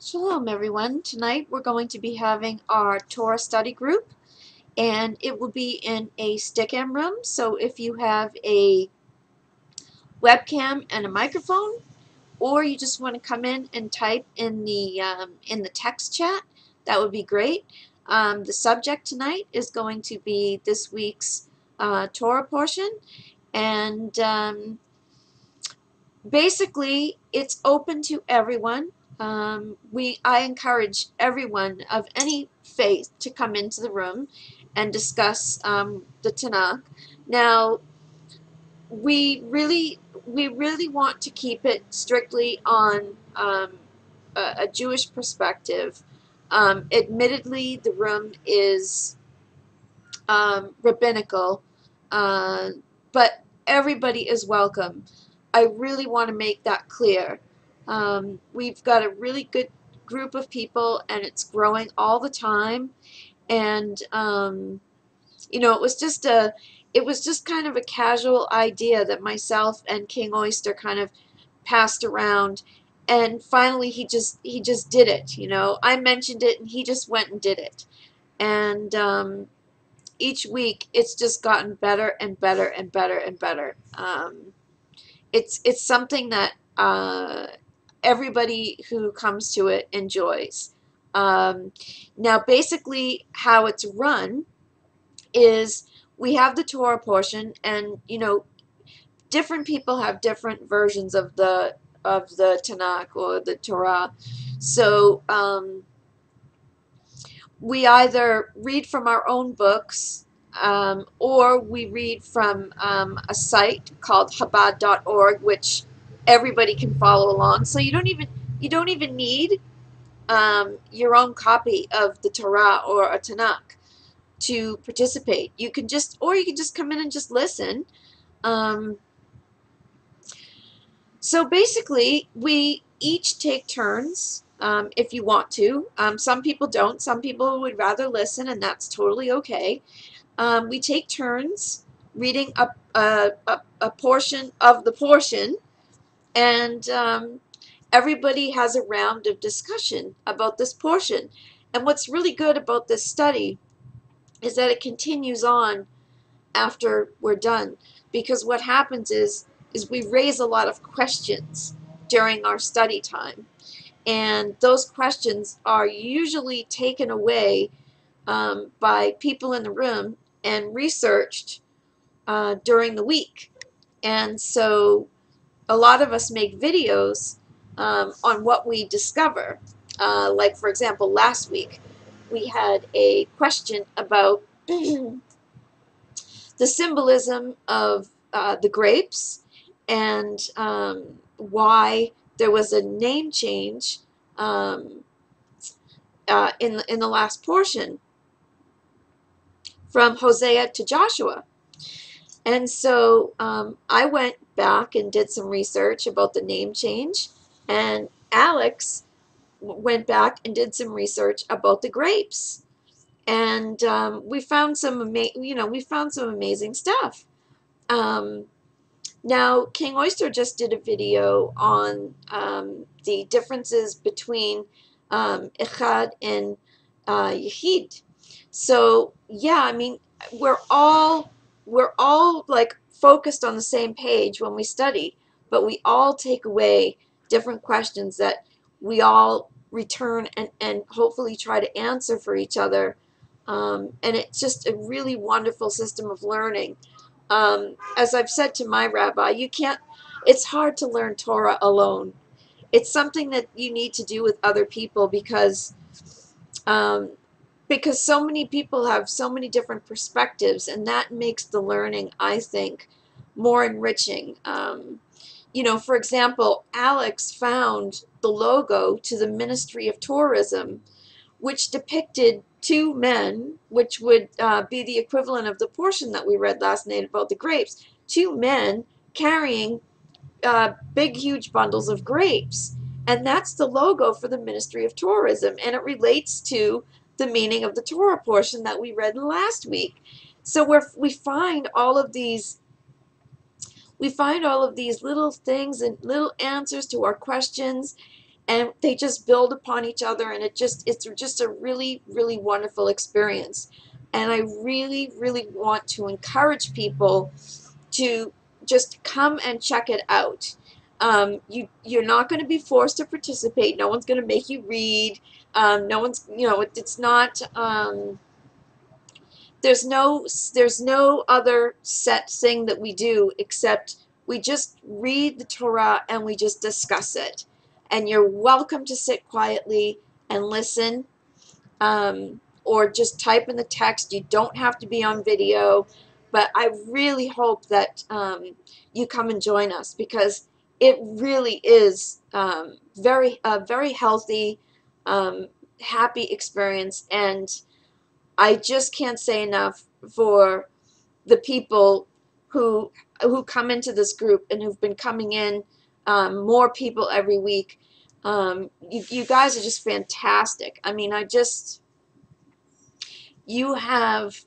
Shalom, everyone. Tonight we're going to be having our Torah study group, and it will be in a Stickam room. So if you have a webcam and a microphone, or you just want to come in and type in the text chat, that would be great. The subject tonight is going to be this week's Torah portion, and basically it's open to everyone. I encourage everyone of any faith to come into the room and discuss the Tanakh. Now, we really want to keep it strictly on a Jewish perspective. Admittedly, the room is rabbinical, uh, but everybody is welcome. I really want to make that clear. We've got a really good group of people, and it's growing all the time. And it was just kind of a casual idea that myself and King Oyster kind of passed around, and finally he just did it. I mentioned it, and he just went and did it. And each week it's just gotten better and better and better and better. It's something that everybody who comes to it enjoys. Um, Now, basically, how it's run is we have the Torah portion, and different people have different versions of the Tanakh or the Torah. So we either read from our own books, or we read from a site called Chabad.org, which everybody can follow along. So you don't even need your own copy of the Torah or a Tanakh to participate. You can just come in and just listen. Um, so basically, we each take turns if you want to. Some people don't. Some people would rather listen, and that's totally okay. We take turns reading a portion of the portion, and everybody has a round of discussion about this portion. And what's really good about this study is that it continues on after we're done, because what happens is we raise a lot of questions during our study time, and those questions are usually taken away by people in the room and researched during the week. And so a lot of us make videos on what we discover. Like, for example, last week we had a question about the symbolism of the grapes, and why there was a name change um, in the last portion from Hosea to Joshua. And so I went back and did some research about the name change, and Alex went back and did some research about the grapes, and we found some amazing stuff. Um, Now, King Oyster just did a video on the differences between Echad and Yehid. So yeah, I mean, we're all we're all like focused on the same page when we study, but we all take away different questions that we all return and hopefully try to answer for each other. And it's just a really wonderful system of learning. As I've said to my rabbi, it's hard to learn Torah alone. It's something that you need to do with other people, um, because so many people have so many different perspectives, and that makes the learning, I think, more enriching. For example, Alex found the logo to the Ministry of Tourism, which depicted two men, which would be the equivalent of the portion that we read last night about the grapes, two men carrying big, huge bundles of grapes. And that's the logo for the Ministry of Tourism, and it relates to the meaning of the Torah portion that we read last week. So we find all of these little things and little answers to our questions, and they just build upon each other, and it's just a really, really wonderful experience. And I really, really want to encourage people to just come and check it out. You're not going to be forced to participate. No one's going to make you read. No one's, it's not. There's no other set thing that we do except we just read the Torah and we just discuss it. And you're welcome to sit quietly and listen, or just type in the text. You don't have to be on video, but I really hope that you come and join us, because it really is very healthy, happy experience, and I just can't say enough for the people who come into this group and who've been coming in, more people every week. You guys are just fantastic. I mean, you have,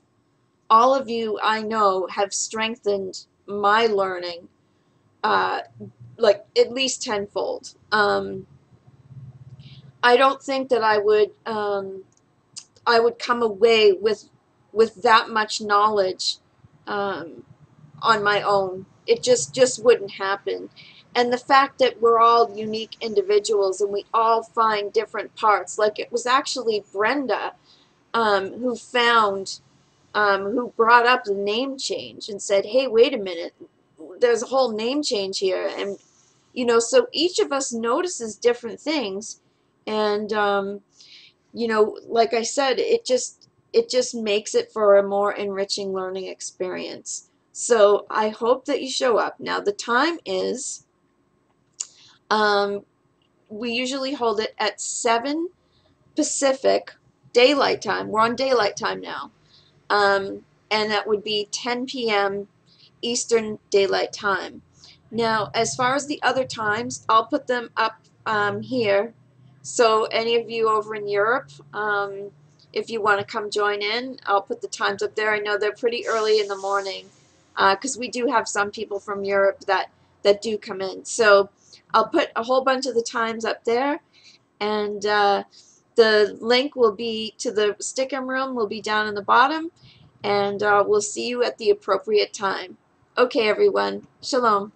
all of you I know have strengthened my learning, uh, like at least tenfold. I don't think that I would come away with that much knowledge, um, on my own. It just wouldn't happen. And the fact that we're all unique individuals and we all find different parts, like it was actually Brenda, who found, who brought up the name change and said, hey, wait a minute, there's a whole name change here. And, so each of us notices different things. And, like I said, it just makes it for a more enriching learning experience. So I hope that you show up. Now the time is, um, we usually hold it at 7 Pacific daylight time. We're on daylight time now. And that would be 10 p.m. Eastern Daylight Time. Now, as far as the other times, I'll put them up, here. So any of you over in Europe, if you want to come join in, I'll put the times up there. I know they're pretty early in the morning, because we do have some people from Europe that do come in. So I'll put a whole bunch of the times up there, and the link will be to the Stickam room will be down in the bottom, and we'll see you at the appropriate time. Okay, everyone. Shalom.